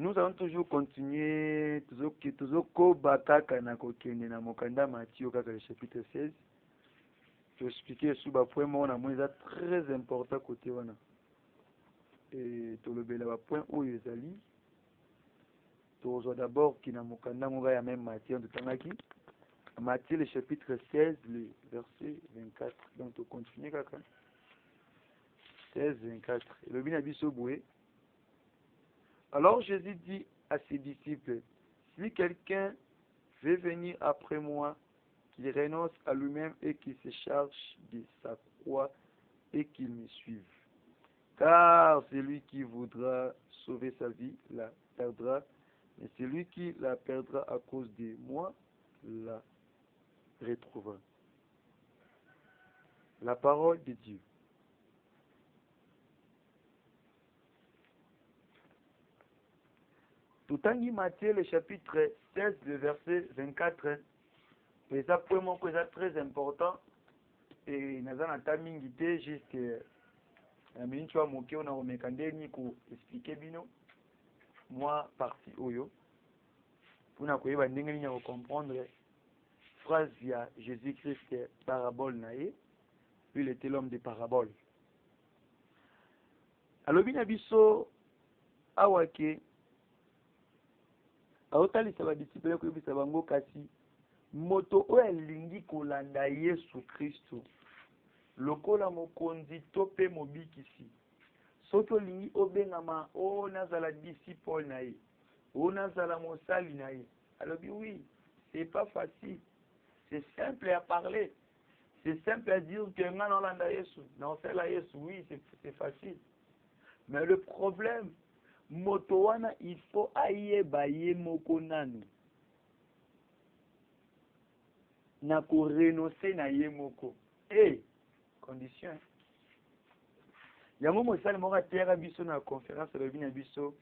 Nous allons toujours continuer, toujours kobaka na kokende na mokanda Matthieu kaka le chapitre 16. Je vais expliquer sous bas point mon amour est très important côté wana. Et tout le bel point où ils allient. Toujours d'abord qui na mokanda moga ya même Matthieu de tangaki. Matthieu le chapitre 16 le verset 24. Donc on continue kaka. 16 24. Et le bien biso boué. Alors Jésus dit à ses disciples, si quelqu'un veut venir après moi, qu'il renonce à lui-même et qu'il se charge de sa croix et qu'il me suive. Car celui qui voudra sauver sa vie la perdra, mais celui qui la perdra à cause de moi la retrouvera. La parole de Dieu. Tout en Matthieu, le chapitre 16, le verset 24, et ça pour moi c'est très important. Et nous avons entamé juste la minute où on a remécandé pour expliquer bino moi partie oyo pour nous comprendre phrase via Jésus-Christ parabole naïe. Lui il était l'homme des paraboles. Alors bien biso awake aotalisa ba disciples ko yebisa bango kasi moto oyo alingi kolanda Yesu Kristo lokola mokonzi to pe mobikisi soki olingi obengama o nazala disciple na ye o nazala mosali na ye alobi oui c'est pas facile, c'est simple à parler, c'est simple à dire que nga nolanda Yesu na osala Yesu, oui c'est facile, mais le problème moto wana il faut ayeba ye moko nanu na ko renoncer na ye moko condition yango mosali moko ateyaka biso na conférence alobi na biso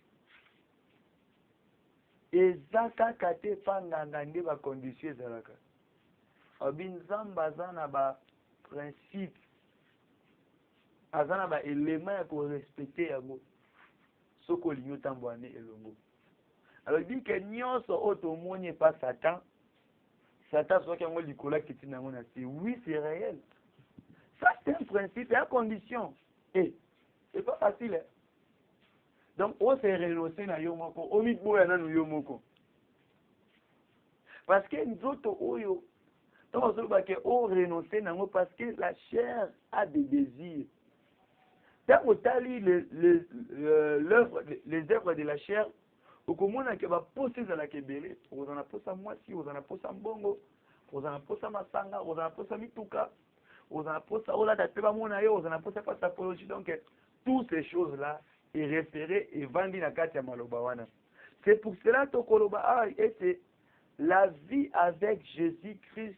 eza kaka te mpa nganga nde bacondition ezalaka abi nzambe aza na baprincipe aza na baelema ya korespecte yango soki olingi otambola nde elongo alobi ke nyonso oyo tomoni epa satan soki yango likolo akiti nango na se oui c'est réel. Ça, c'est un principe, c'est une condition. Et c'est pas facile. Hein? Donc, on s'est renoncé à Yomoko, on mit boya na Yomoko. Parce que nous autres, on renoncé parce que la chair a des désirs. Quand on lit les œuvres de la chair, au commun, on va poser dans la kebele, on en a posé moisi, on en a posé mbongo, on en a posé masanga, on en a posé mituka. Donc, toutes ces choses-là est référé et vendu dans Katia Malobawana. C'est pour cela que la vie avec Jésus-Christ,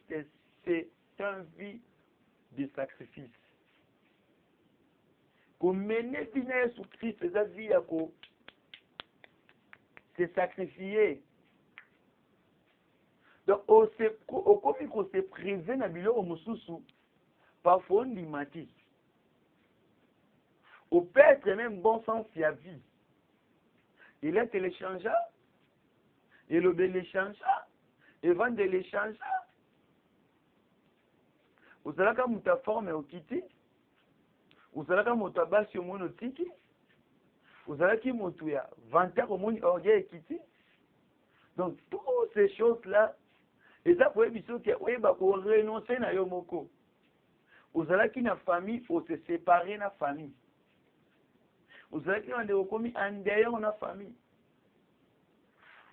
c'est une vie de sacrifice. Comme mener Jésus-Christ, c'est la vie à se sacrifier. Donc, au commis qu'on s'est privé dans le milieu au Moussoussou, parfois on dit au peut être même bon sens il y a vie. Il est téléchargé, il est téléchargé, il vend de l'échange. Vous savez quand vous avez formé au kiti, vous savez quand vous avez basé au monotiki, vous savez qui vous avez vanté au monde orgueil kiti. Donc toutes ces choses-là, et ça pour éviter que vous renoncez à yomoko. Vous avez qui na famille, faut se séparer de la famille. Vous avez qui on commis en derrière la famille.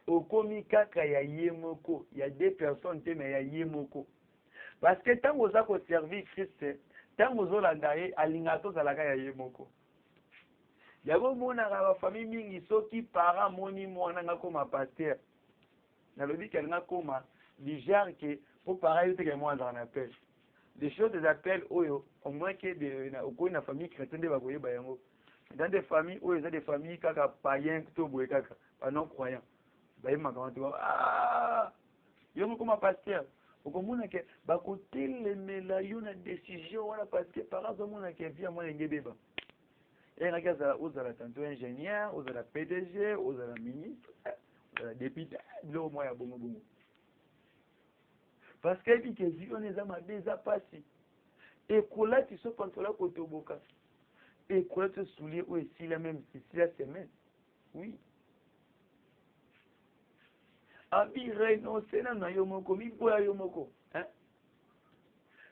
Au commis kaka ya yemoko, il y a deux personnes mais ya yemoko. Parce que tant vous avez servi Christ, tant vous avez landaye alingato zalaka ya yemoko. Il y a beaucoup de famille mingi soki para moni mwana nga koma pasteur. Na lobi kelanga koma du genre que pour pareil que moi dans appel. Des choses des appels au moins que au na famille chrétienne de bagoye bayango. Dans des familles où il y a des familles kaka païens to boye kaka pas non croyants. Ba yima quand tu yo comme pasteur. Au komuna ke ba kotel mela yo na décision wala parce que par exemple mona ke via moi ngebeba. Et regarde, vous avez tantôt ingénieur, vous avez PDG, vous avez ministre, vous avez député, au moins, bon, bon. Parce qu'elle dit que si on est à ma déjà passé, et qu'on l'a, tu sais, quand on l'a côté au boca, et qu'on l'a te soulier, ou ici, la même, ici, la semaine. Oui. Abi, renoncer, na yomoko, mi boya yomoko. Hein?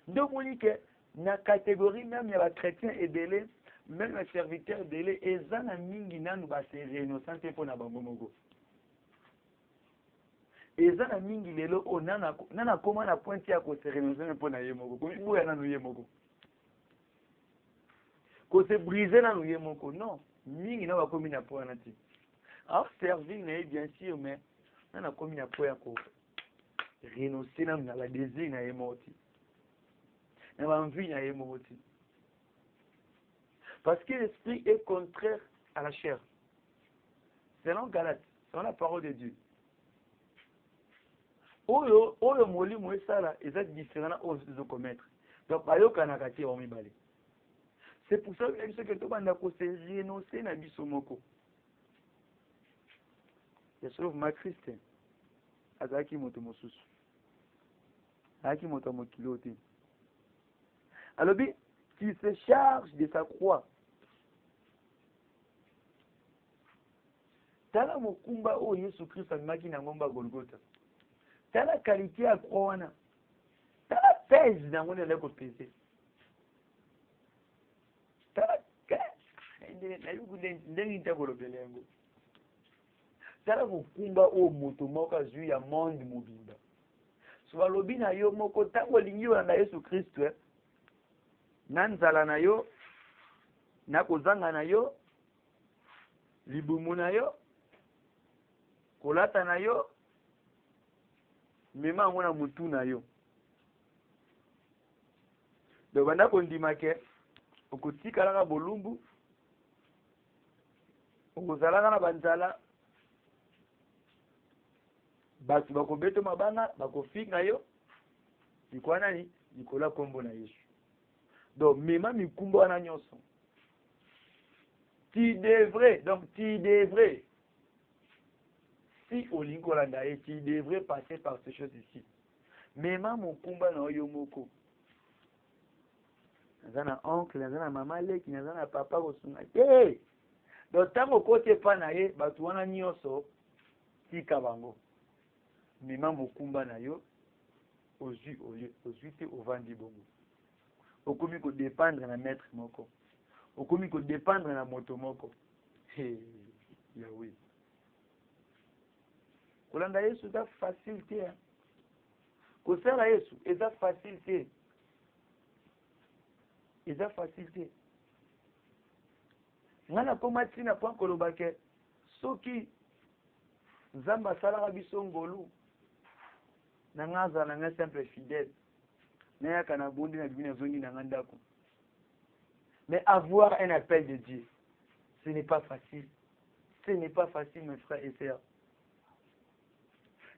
Donc, on dit que, na catégorie même, il y a chrétien et délai, même les serviteurs délai, et ça, na mingi, na nous, c'est renoncer pour na bambomoko. Et ça, na mingi, lelo, oh, nana, comment na pointe ya ko se renoncer pour na yomoko, comme boya na nous yomoko. Ko se briser na nous yomoko, non. Mingi, na wakomi na pointe na ti. Alors, servir, bien sûr, mais, na komi na pointe ko renoncer na la désir na yomoko. Na envie na yomoko. Parce que l'esprit est contraire à la chair. Selon Galate, selon la parole de Dieu. Oyo moli mo esala eza différent na oyo de commettre. Donc bayoka na kati o mibale. C'est pour ça que to banda ko se renoncer na biso moko. Je trouve ma Christ azaki moto mosusu. Azaki moto mokilote. Alors bien, qui se charge de sa croix. Tala mokumba o Yesu Christ amaki na ngomba Golgotha. Tala qualité à croix wana. Tala pèse na ngone le ko peser. Tala na yuko ndengi tabolo belengo. Tala mokumba o moto moko azui ya monde mobimba. So balobi na yo moko tango lingi na Yesu Christ na nzala na yo na kozanga na yo libumu na yo kolata na yo mema ngona mutu na yo do banda kondima ke okotikala ka bolumbu okozalaka na banzala bato bakobeto mabanga bakofinga yo likwa nani likola kombo na Yesu. Donc mema mikumba wana nyonso tu devrais si olingo landa et tu devrais passer par ces choses ici. Mema mukumba na yo moko nazana oncle nazana mama leki nazana papa kosunga te. Donc tango kote pa na ye bato wana nyonso tika bango. Mema mukumba na yo ozwi te ovandi bongo. Okomi ko dépendre na maître moko. Okomi ko dépendre na moto moko. Yahweh. Kolanda Yesu eza facile te. Kosala Yesu eza facile te. Eza facile te. Ngana koma tina po koloba ke soki Nzamba salaka biso ngolu na ngaza na nga simple fidèle. Na yaka na bondi na bibina zongi na ngandako. Mais avoir un appel de Dieu, ce n'est pas facile. Ce n'est pas facile, mes frères et sœurs.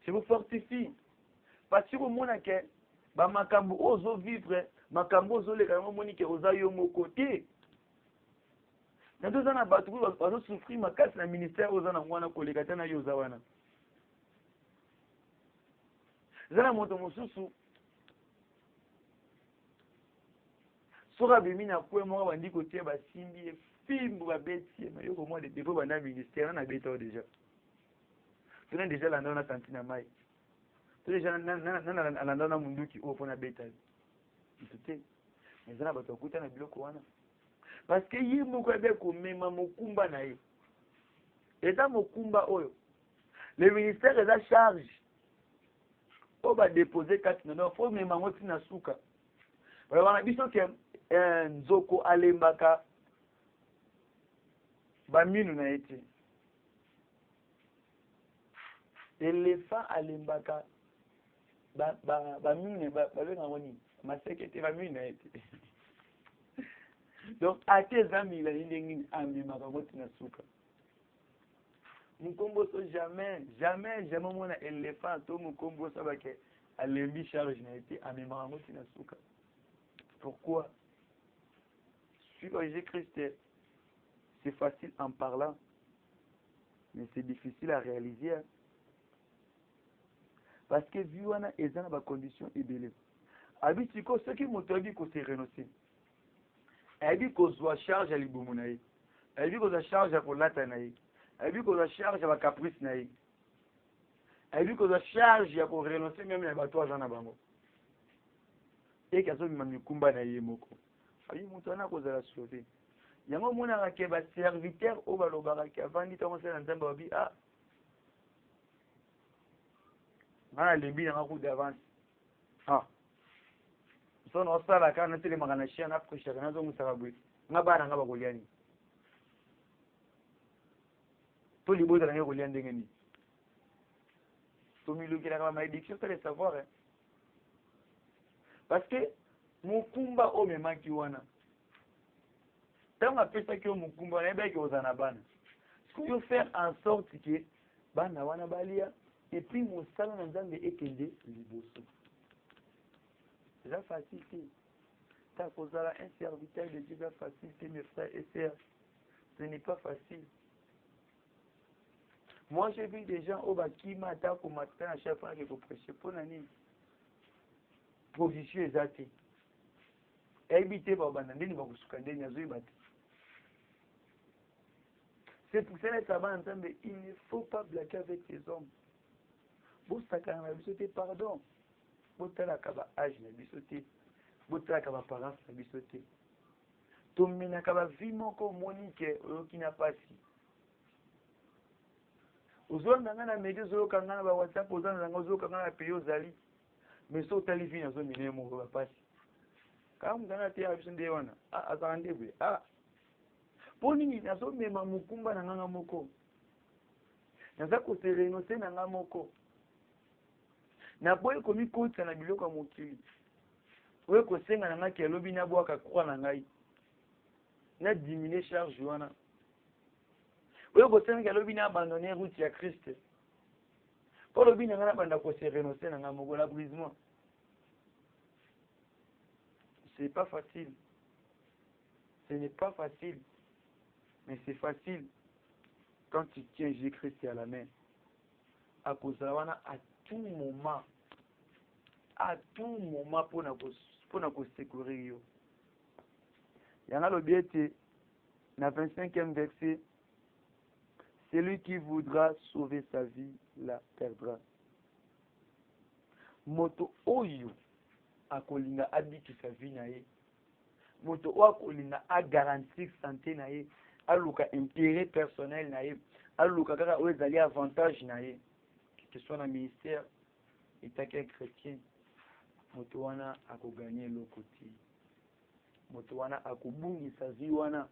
Je vous fortifie. Parce que vous montrez que makambo ozo vivre, makambo ozo le kamo moni ke oza yo moko te. Na deux ans batu bazo souffrir makasi na ministère oza na mwana koleka tana yo oza wana. Zana moto mosusu soka bimi na kwe mwa bandi kotie basimbi fimbu babeti ma yo ko mwa de dépôt banda ministère na beta déjà. Tu n'as déjà la ndona santina mai. Tu déjà na ndona munduki o pona beta. Tout mais zana bato kuta na biloko wana. Parce que yimbo ko be ko mema mokumba na ye. Eza mokumba oyo. Le ministère est à charge. On va déposer 4 non, faut mema ngoti na suka. Voilà wana biso ke nzoko alembaka baminu na ete. Éléphant alembaka baminu babenga ngoni masekete baminu na ete. Donc ate zami la ndenge amemaka ngoti na suka. Mukombo so jamais mon éléphant to mukombo so bake alembi charge na ete amemaka ngoti na suka. Pourquoi? Suivre Jésus-Christ. C'est facile en parlant, mais c'est difficile à réaliser. Hein. Parce que vu wana eza na ba conditions ebele. Abiti ko ce qui motobi ko se renoncer. Abi ko zwa charge ya libumu na ye. Abi ko zwa charge ya kolata na ye. Abi ko zwa charge ya ba caprice na ye. Abi ko zwa charge ya ko renoncer même na bato azana bango. Et kazo mikumba na ye moko. Abi mutu ana ko zala sauver. Yango mona ke ba serviteur o balobaka ke avandi tango sala nzamba babi ah ngana lembi na coup d'avance ah so no sala kana tele magana shia na pressure kana zo musaka bwe ngabana ngaba koliani to libo na ngoko liande ngeni to miluki na kama malédiction c'est le savoir hein. Parce que mukumba o memaki wana tant apesa ki o mukumba na eba ki ozana bana faut faire en sorte que bana wana balia et puis mosala na nzambe ekende liboso. C'est la facilité. T'as causé un serviteur de Dieu, la facilité, mes frères et sœurs. Ce n'est pas facile. Moi, j'ai vu des gens au Bakima, au matin, à chaque fois qu'ils prêchent pour l'année. Provision exacte. Éviter Babanandini, Babuskandeni, Azuibati. C'est pour cela que il ne faut pas blaguer avec les hommes. Bosaka na biso te pardon. Botala kaba âge na biso te. Botala kaba parents na biso te. Tomena kaba vie moko monique oyoki na pasi. Ozonda nga na media ozoyoka nga na ba WhatsApp ozonda nga ozoyoka nga na pays ozali. Mais so tali vie na zo mine moko ba pasi. Kama mzana te ya biso nde wana. Ah azande bwe. Ah. Poni ni nazo mema mukumba na nga moko. Naza ko se renoncer na nga moko. Na boye komi kota na biloko ya mokili oyo kosenga na nga ke lobi na bwaka kwa na ngai na diminuer charge wana oyo kosenga ke lobi na abandonner route ya Christ po lobi na nga na banda ko se renoncer na nga moko la brisement. C'est pas facile, ce n'est pas facile, mais c'est facile quand tu tiens Jésus-Christ à la main à cause de wana à tout moment pour nous sécuriser. Il y a le biais dans le 25e verset, celui qui voudra sauver sa vie la perdra. Moto oyo akolinga abiki sa vie na ye. Moto oyo akolinga a garantir santé na ye, aluka intérêt personnel na ye, aluka kaka oyo ezali avantage na ye. Que ce soit dans le ministère, état chrétien, moto wana ako gagner le côté. Moto wana ako bungi sa vie wana.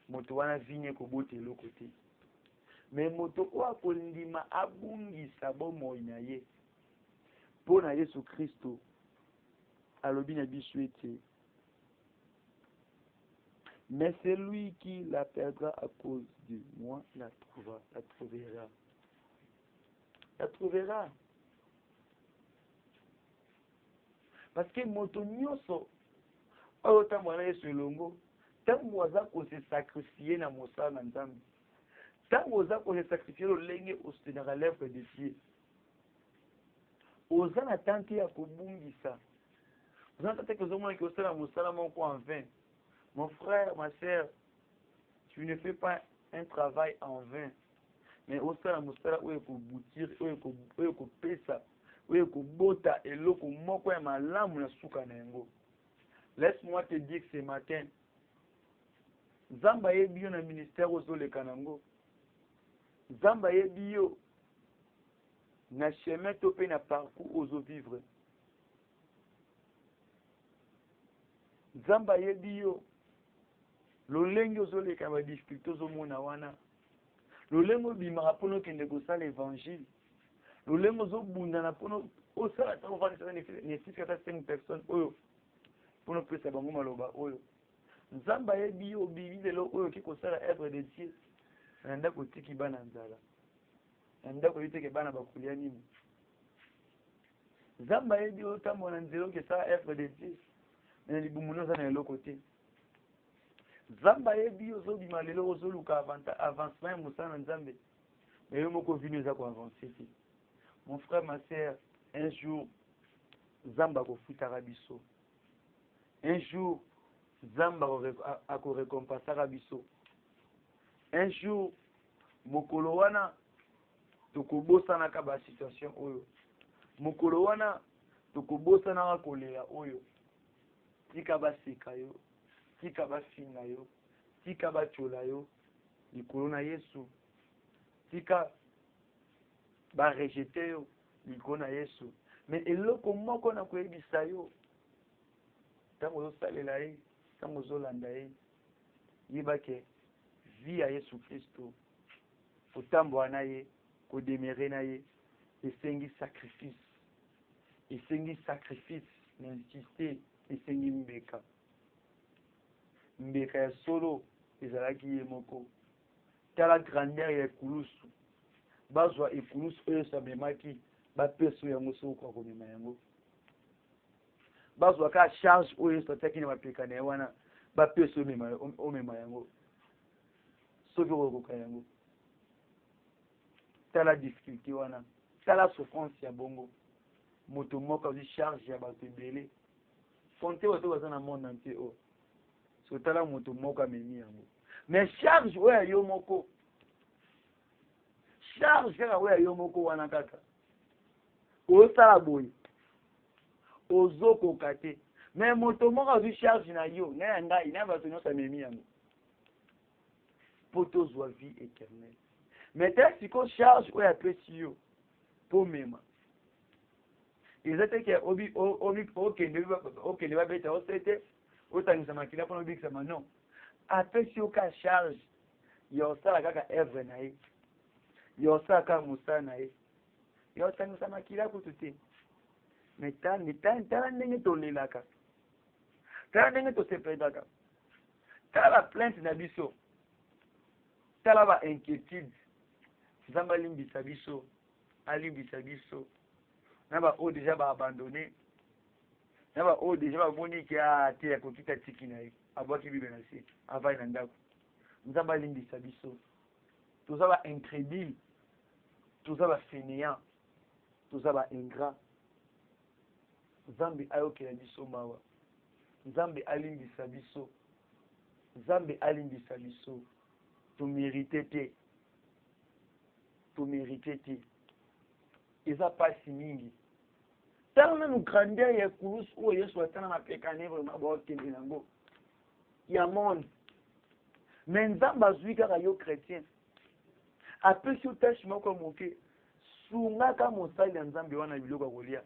Moto wana vigne ko bote le côté. Mais moto o ako ndima abungi sa bomo na ye. Pona Yesu Kristo alobi na biso ete. Mais celui qui la perdra à cause de moi la trouvera. La trouvera. Parce que moto nyonso oyo tamwana Yesu elongo tango aza ko se sacrifier na mosala na Nzambe. Tango aza ko se sacrifier lolenge ostenaka l'œuvre de Dieu. Oza na tante ya kobungisa. Oza na tante kozomona ki osala mosala moko en vain. Mon frère, ma sœur, tu ne fais pas un travail en vain. Mais au sein de la où il faut boutir, où il faut pesa, où il faut bota et l'eau pour moko et ma lame na souka nengo. Laisse-moi te dire que ce matin, Zamba ye bio na ministère aux le kanango. Zamba ye bio na chemin topé na parcours aux vivre. Zamba ye bio lolenge ozoleka ba difficulté ozomona wana lolengo bimaka mpono okende kosala évangile lolengo ozobundana mpono osala ta ovanisa nesisi ata 5 personnes oyo mpono opesa bango maloba oyo nzambe ayebi yo obimi lelo oyo oki kosala œuvre de Dieu na ndako otiki bana nzala na ndako oyiteke bana bakolia nini nzambe ayebi yo otambola na nzela okesala œuvre de Dieu na libumu oza na eloko te Zamba yebi ozobima lelo ozoluka avancement mosala nzambe. Mais yo moko vinu eza ko avancer. Mon frère, ma sœur, un jour Zamba ko futaka biso. Un jour Zamba ko récompensera biso. Un jour mokolo wana tokobosana ka ba situation oyo. Mokolo wana tokobosana ka kolela oyo. Tika baseka yo, tika bafinga yo, tika bachola yo, likolo na Yesu. Tika ba rejeter yo, likolo na Yesu. Mais eloko moko na koyebisa yo, tango ozosalela ye, tango ozolanda ye, yeba ke vie ya Yesu Kristo, kotambola na ye, kodemere na ye, esengi sacrifice. Esengi sacrifice, n'insiste, esengi mbeka. Mbeka ya solo, ezalaki ye moko. Tala grandeur ya ekulusu. Bazwa ekulusu oyo samemaki, bapeso yango soko kwa komema yango. Bazwa ka charge oyo sotaki na bapeka na ye wana, bapeso omema yango. Soki okokoka yango. Tala difficulté wana. Tala souffrance ya bongo. Moto moko azi charge ya bato ebele. Fonte oyo baza na monde entier o. So tala moto moko amemi yango. Mais charge oyo yo moko. Charge kaka oyo yo moko wana kaka. Osala boye. Ozokoka te. Mais moto moko azi charge na yo. Na ngai na bato nyonso amemi yango. Pour tozwa vie éternelle. Mais tel si ko charge oyo apesi yo. Po mema. Ezate ke okende babeta osete otangisa makila mpona obikisama non. Apesi yo ka charge yosala kaka evre na ye. Yosala kaka mosala na ye. Yotangisa makila kutu te. Mais tala ndenge tolelaka. Tala ndenge tosepelaka. Tala plainte na biso. Tala ba inquiétude. Nzambe alimbisa biso. Alimbisa biso. Naba o déjà ba abandonné. Naba o déjà ba boni ki a te ya kokita tiki na ye. Abwaki bibe na se. Avai na ndako. Nzambe alimbisa biso. Toza ba incrédule. Toza ba fainéant. Toza ba ingrat. Nzambe ayokela biso mawa. Nzambe alimbisa biso. Nzambe alimbisa biso. To mériter te. To mériter te. Eza pasi mingi. Tala nous grandeur ya kulus o Yesu atana na pekane vraiment ba okende nango. Ya monde. Mais nzamba zui kaka yo chrétien. Apesi utashi moko moke. Sungaka mosali ya nzambe wana biloko kolia.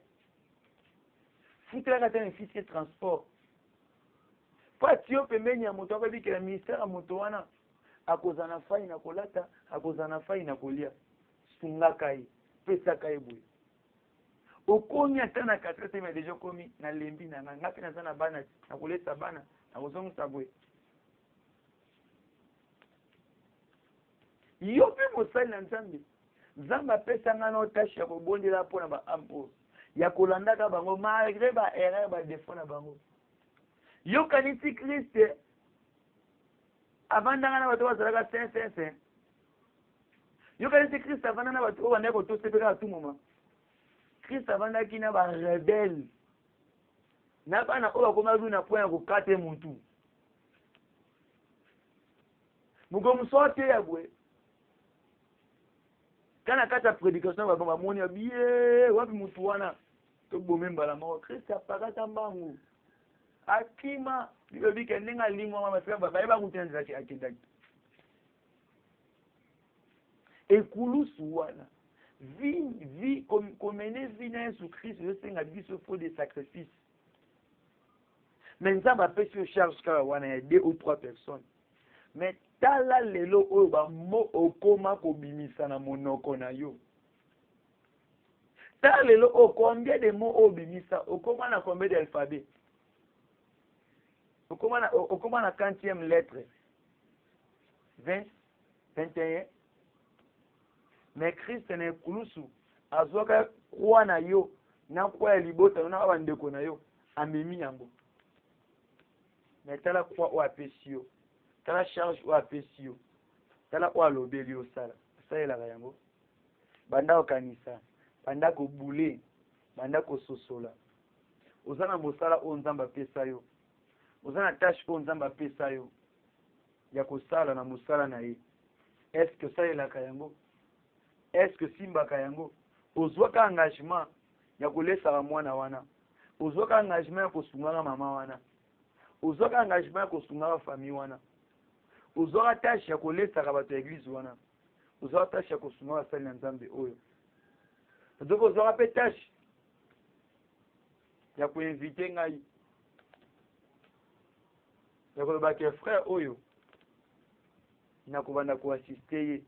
Futela kata fils de transport. Pati yo pembeni ya moto akabikela ministère ya moto wana. Akozana fai na kolata, akozana fai na kolia. Sungaka ye. Pesaka ye boye. Okomi ata na 4 mais déjà komi na lembi na ngapi na sana bana na koleta bana na kozonga boye. Yo pe mosali na nzambe. Nzambe apesa nga na tashi ya kobondela mpona ba ampo. Ya kolandaka bango malgré ba erreur ba défaut na bango. Yo kanisi Christ avandanga na bato bazalaka saint. Yo kanisi Christ avandanga na bato banda ko tosepeka à tout moment. Christ avandaki na ba rebelle. Na bana oba koma na point ko kate muntu. Mugo musote ya bwe. Kana kata prédication ba bomba moni bien wapi mutu wana to bomemba la mort Christ apakata mbangu. Akima bibi kendenga lingwa mama sika baba eba kutenza ki akindaki. Ekulusu wana vie comme vie na Yesu Christ je senga biso faut des sacrifices. Mais nzamba pesi yo charge kala wana ya 2 ou 3 personnes. Mais tala lelo oyo ba mo okoma kobimisa na monoko na yo. Tala lelo o combien de mots obimisa, okoma na combien d'alphabet? Okoma na 40e lettre. 20, 21. Mais Christ ne kulusu azoka kwa na yo na kwa libota na bandeko na yo amemi yango. Mais tala kwa o apesio tala charge oyo apesi yo tala oyo alobeli osala asalelaka yango banda kokanisa banda kobule banda kososola oza na mosala oyo nzambe apesa yo oza na tâche oyo nzambe apesa yo ya kosala na mosala na ye estce osalelaka yango estce osimbaka yango ozwaka engagement ya kolesaka mwana wana ozwaka engagement ya kosungaka mama wana ozwaka engagement ya kosungaka famille wana ozwaka tâche ya kolesaka bato ya eglise wana ozwaka tâche ya kosungaka basali na nzambe oyo donc ozwaka mpe tâche ya koinvite ngai ya kolobaka frère oyo nakobanda koasiste ye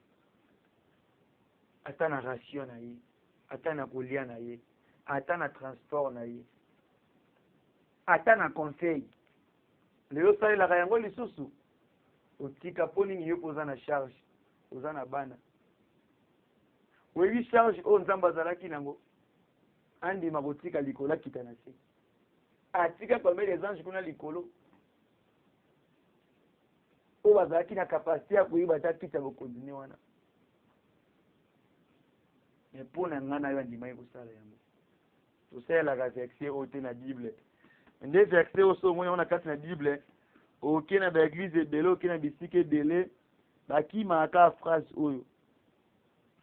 ata na ration na ye ata na kolia na ye ata na transport na ye ata na conseil lelo osalelaka yango lisusu otika mpo nini yo mpo oza na charge oza na bana oyebi charge oyo nzambe azalaki nango andima kotika likolo akita na se atika parmi les anges kuna likolo oyo bazalaki na kapasité ya koyeba ata kiti ya bokonzine wana me mpo na ngai na yo andimaki kosala yango tosalelaka verset oyo te na bible nde verset oyo so omoni yango na kati na bible oke na baeglise ebele oke na bisika ebele bakimaka phrase oyo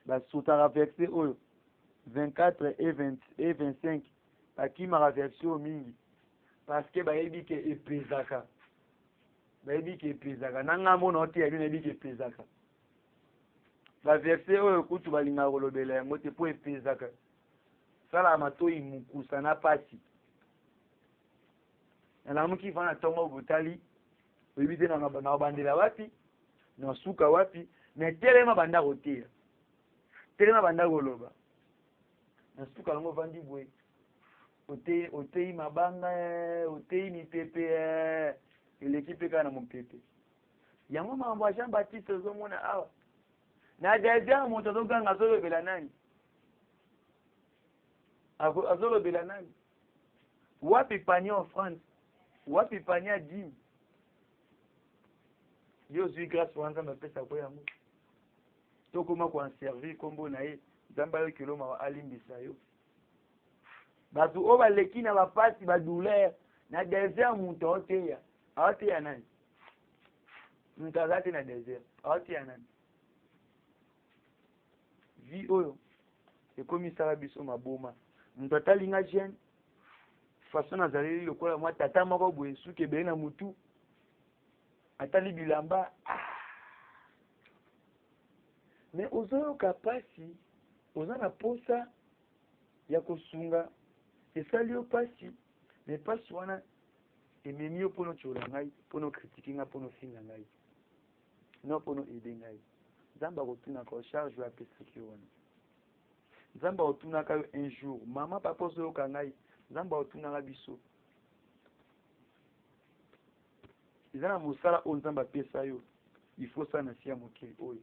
basutaka verset oyo 24 et 25 bakimaka verset oyo mingi parce que bayebi ke epezaka na ngai mona oteya bino yebi ke epezaka baverset oyo kutu balingaka kolobela yango te mpo epezaka salaka matoyi mokusa na pasi nalamuki fana ntongo botali oyebi te na bandela wapi na suka wapi me telema banda koteya telema banda koloba na suka nango vandi boye oteyi mabanga oteyi mipepe eleki mpe kaka na mopepe yango makambo ya Jean Baptiste ozomona awa na deuxième moto azoganga azolobela nani azolobela nani wapi panier en France wapi panier ya dîme yo ozwi grâce wana nzambe apesa ko yango tokoma koanservir nkombo na ye nzambe ayokeli mawa alimbisa yo bato oyo baleki na bapasi badouleur na désert moto aoteya nani moto aza te na désert aoteya nani vie oyo ekomisaka biso maboma moto atalinga jeune façon azaleli lokola mwa tata moko boye suki ebele na mutu atali bilamba me ozoyoka pasi oza na posa ya kosunga esali yo pasi me pasi wana ememi yo mpono tiola ngai mpono kritike ngai mpono finga ngai no mpono ede ngai nzambe akotunaka ocharge oyo apesaki yo wana nzambe akotunaka yo un jour mama papa ozoyoka ngai nzambe akotunaka biso eza na mosala oyo nzambe apesa yo ifo sala na si ya mokili oyo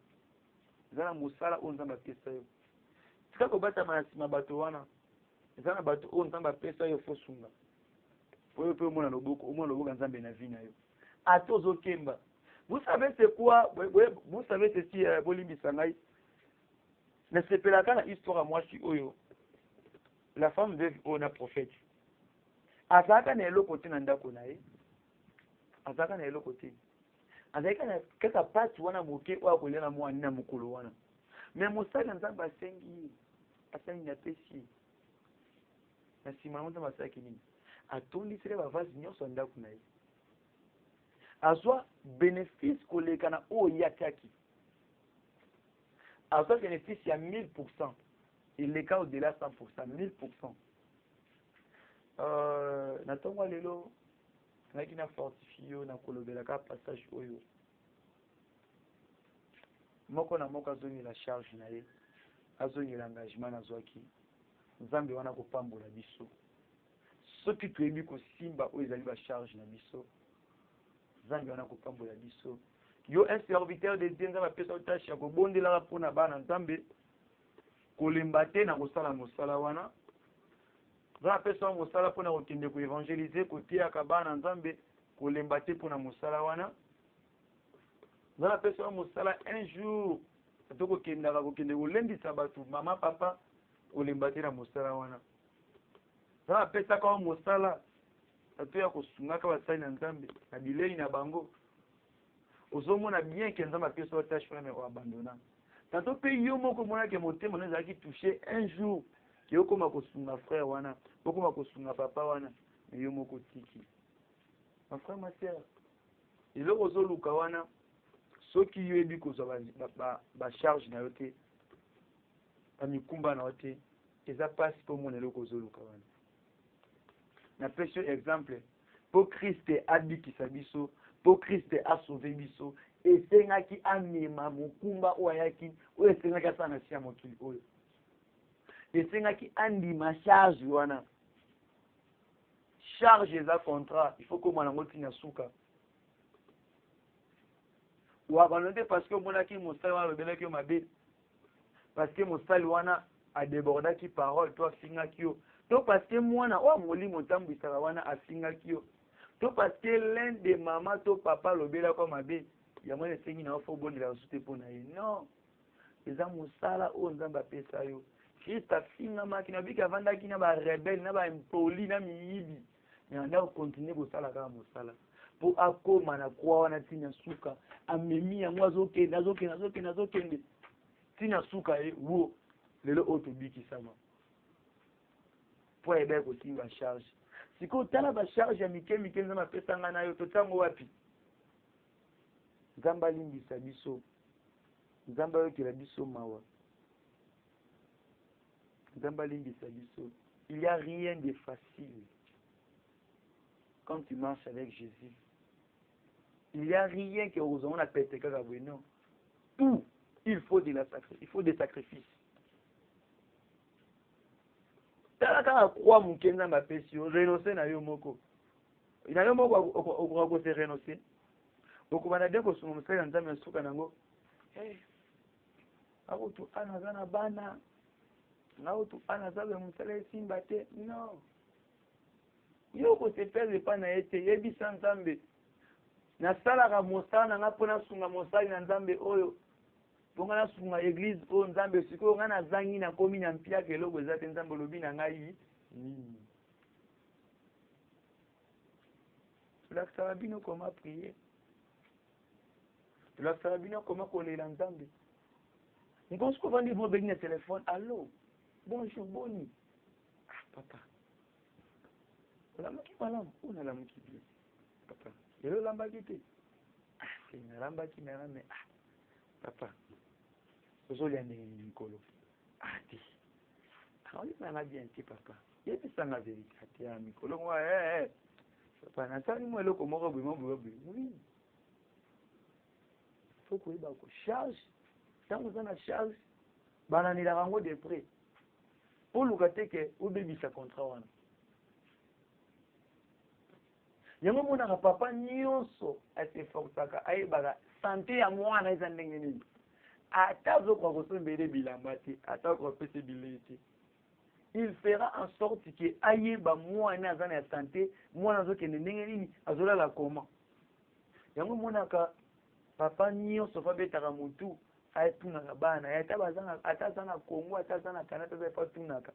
eza na mosala oyo nzambe apesa yo tika kobatama na nsima bato wana eza na bato oyo nzambe apesa yo fo sunga po yo mpe omona loboko ya nzambe na vi na yo ata ozokemba vous savez c'est quoi vous savez ceci bolimbisa ngai nasepelaka na histoire ya mwasi oyo la femme veuve oyo na prophète azalaka na eloko te na ndako na ye azalaka na eloko te azalaki na kaka pasi wana moke oyo akolia na mwani na mokolo wana me mosali ya nzambe asengi apesi na nsima yango nzambe asalaki nini atondisele bavase nyonso ya ndako na ye azwa bénéfice koleka na oyo ye atiaki azwa bénéfice ya 1000% eleka au-delà 100% 1000%. Na ntongo lelo naki na fortifie yo na kolobelaka passage oyo moko na moko azongela charge na ye azongela engagement nazwaki nzambe wana kopambola biso soki toyebi kosimba oyo ezali bacharge na biso nzambe wana kopambola biso yo un serviteur de Dieu nzambe apesa tâche ya kobondelaka mpona bana nzambe kolemba te na kosala mosala wana nzambe apesa mosala mpona kokende koevangelize kotiaka bana nzambe kolemba te mpona mosala wana Dans la personne mosala un jour toko kendaka kokende kolendisa bato mama papa olemba te na mosala wana. Dans la personne kaka mosala bato ya kosungaka basali na nzambe na bilei na bango ozomona bien ke nzambe apesa tâche wana ko abandona. Tanto pe yo moko mona ke motema ezalaki touché un jour ke okoma kosunga frère wana okoma kosunga papa wana mais yo moko tiki. Ma frère ma sœur eloko ozoluka wana soki yo ebi kozwa ba charge na yo te bamikumba na yo te eza mpasi mpo mona eloko ozoluka wana. Napesi yo exemple mpo kriste abikisa biso mpo kriste asauve biso esengaki amema mokumba oyo ayaki oyo esengaki asala na si ya mokili oyo esengaki andima charge wana. Charge eza contrat il faut komona yango ntina suka wabano te parce que omonaki mosali wana alobelaki yo mabe parce que mosali wana adebordaki parole to afingaki yo to parce que mwana oyo molimo otambwisaka wana afingaki yo to parce que l'un de mama to papa alobelaki yo mabe yango esengi na yo fo obondela mosusu te mpo na ye non eza mosala oyo nzambe apesa yo. Christ afingamaki na biki avandaki na barebele na baimpoli na miyibi yanda kokontinue kosala kaka mosala mpo akóma na kwa wana ntina suka amemi yango azokende ntina suka ye wo lelo oyo tobikisama mpo ayebaki kosimba bacharge. sikoyo tala bacharge ya mike mike nzambe apesanga na yo totango wapi. Nzambe alimbisa biso, nzambe ayokela biso mawa, nzambe alimbisa biso. Il n'y a rien de facile quand tu marches avec Jésus. Il n'y a rien que aux on appelle non. Tout, il faut des sacrifices. Tala croire mon kenza ma pesi renoncer na yo moko. Ina yo moko ko se renoncer. Boko bana de ko sumu msaya nzambe suka nango. Ako tu anazana bana. Na tu anazabe msale simba te. Non. Yo ko se perdre pas na ete yebi sans nzambe. Na sala ka mosana na pona sunga mosali na nzambe oyo. Bonga na sunga église o nzambe siko nga na zangi na komi na mpia keloko ezate nzambe lobi na ngai nini. Tula sabino comment prier. Tula sabino comment kolela nzambe. Nkonso ko vandi mo bengi na téléphone. Allô. Bonjour boni. Ah papa. La maki malam, una la maki bien. Papa. Yelo lamba kite. Ah, c'est na lamba ki na me. Ah. Papa. Ozolia ndenge mikolo. Ati. Aoli na bien ti papa. Yebi sanga vérité ati ya mikolo ngwa Papa na tani mo eloko moko bimo. Oui. Faut que ba ko charge. Tango sana charge. Bana ni la rango de près. Pour lukateke ubebisa contrat wana. Yango mona ka papa nyonso aseforsaka ayebaka santé ya mwana eza ndenge nini. Atazo kwa kosombele bilamba te, atazo kwa pese bilete. Il fera en sorte que ayeba mwana azana ya santé, mwana azokende ndenge nini, azolala koma. Yango mona ka papa nyonso fa betaka mutu ayetunaka bana, atazana Kongo, atazana Canada, ayetunaka.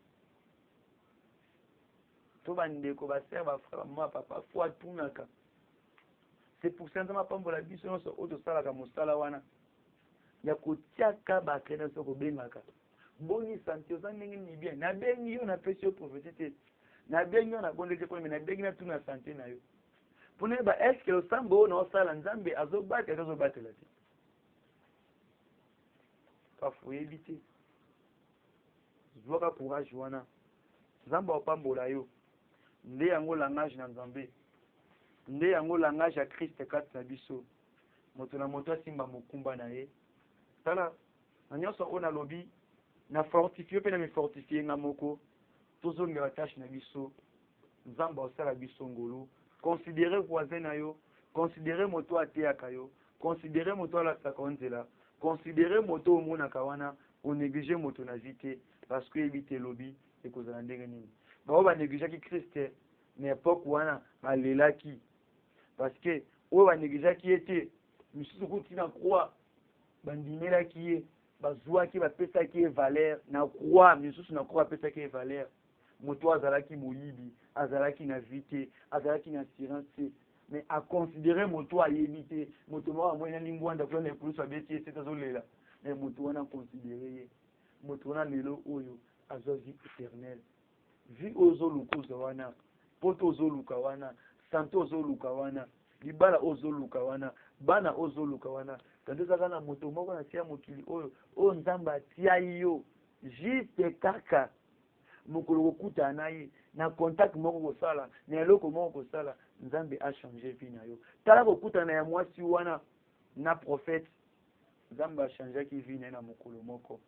To bandeko basere bafrère mama papa fo atunaka. C'est pour ça que ma pambola biso nyonso oyo tosalaka mosala wana ya kotiaka bakena so kobengaka boni santé oza ndenge ni bien nabengi yo napesi yo prophétie te nabengi yo nabondeli te mais nabengi na tuna santé na yo mpona yeba est ce losambo oyo naosala nzambe azobatela azobatela te pafu oyebi te zwaka courage wana nzambe apambola yo nde yango langage na nzambe nde yango langage ya Christ kati na biso moto na moto asimba mokumba na ye tala na nyonso oyo nalobi na fortifie mpe na mifortifie nga moko tozongela tâche na biso nzambe osala biso ngolu considere voisin na yo considere moto ateyaka yo considere moto alasaka nzela considere moto omonaka wana onéglige moto na zi te parce que yebi te elobi ekozala ndenge nini bao banégligeaki Christ na époque wana balelaki parce que oyo banégligeaki ye te misusu kuti na croix bandimelaki ye bazwaki bapesaki ye valeur na croix misusu na croix bapesaki ye valeur moto azalaki moyibi azalaki na vie te azalaki na assurance te mais aconsidéré moto ayebi te moto moko amoi nani ngwanda kuna na epulusu abeti ye te azolela mais moto wana aconsidéré ye moto wana lelo oyo azwa vie éternelle vie ozoluka ozwa wana poto ozoluka wana sante ozoluka wana libala ozoluka wana bana ozoluka wana tandi ezaka na moto moko na tia mokili oyo nzambe atia yo juste kaka mokolo kokutana na ye na contact moko kosala na eloko moko kosala nzambe achange vie na yo tala kokutana ya mwasi wana na prophète nzambe achangeaki vie na ye na mokolo moko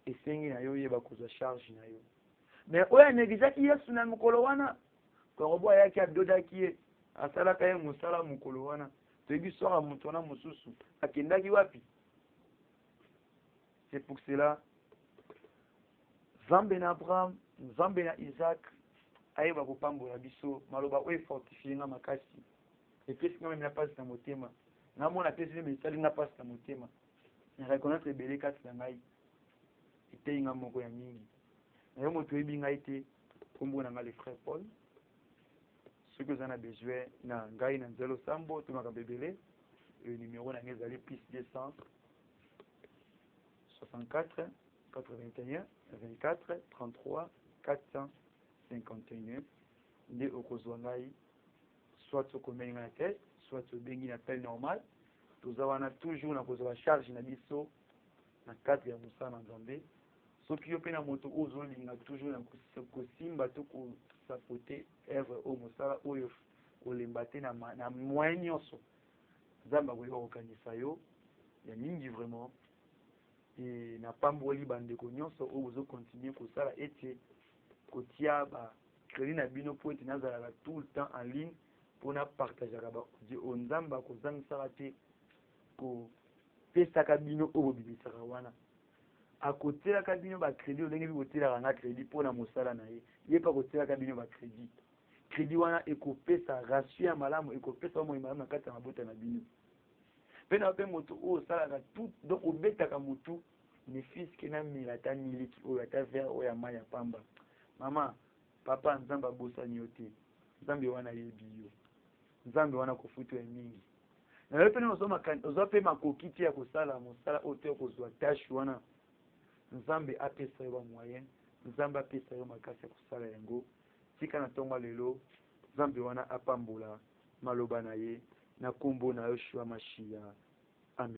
esengi na yo yeba kozwa charge na yo mais oyo anegizaki yesu na mokolo wana korobo ayaki adodaki ye asalaka ye mosala mokolo wana toyebi soka moto wana mosusu akendaki wapi c'est pour cela nzambe na abraham nzambe na isaac ayeba kopambola biso maloba oyo efortifie nga makasi epesi nga meme na pasi na motema namona pesi meme esali nga pasi na motema na reconnaître ebele kati na ngai etei nga moko ya mingi nayo moto oyebi ngai te kombo na nga le frère paul soki oza na besoin na ngai na nzelo sambo to makambo ebele numéro na ngai ezali plus 200 64 81 24 33 451 nde okozwa ngai soit okomeli ngai na test soit obengi na appel normal toza wana toujours na kozwa charge na biso na cadre ya mosala na nzambe soki yo mpe na moto oyo ozolinga toujours na kosimba to kosapote œuvre oyo mosala oyo kolemba te na moyen nyonso nzambe akoyeba kokanisa yo ya mingi vraiment na pamboli bandeko nyonso oyo ozokontinue kosala ete kotia bacrédit na bino mpo ete nazalaka tout le temps en ligne mpona partageaka baaudio oyo nzambe akozangisaka te kopesaka bino oyo bobibisaka wana akotelaka bino bacrédit ndenge bikotelaka nga crédit mpona mosala na ye ye mpe akotelaka bino bacrédit crédit wana ekopesa ratio ya malamu ekopesa omoi malamu na kati ya mabota na bino mpe na mpe moto oyo osalaka tout donc obetaka motu ne fiske na mila ata miliki oyo ata vere oyo ya mai ya pamba mama papa nzambe abosani yo te nzambe wana yebi yo nzambe wana kofutu ya mingi na yo mpe ozwa mpe makoki te ya kosala mosala oyo te kozwa tashe wana nzambe apesa yo bamoyen nzambe apesa yo makasi ya kosala yango tika na ntongo lelo nzambe wana apambola maloba na ye na kombo na Yoshua Mashiach. Amen.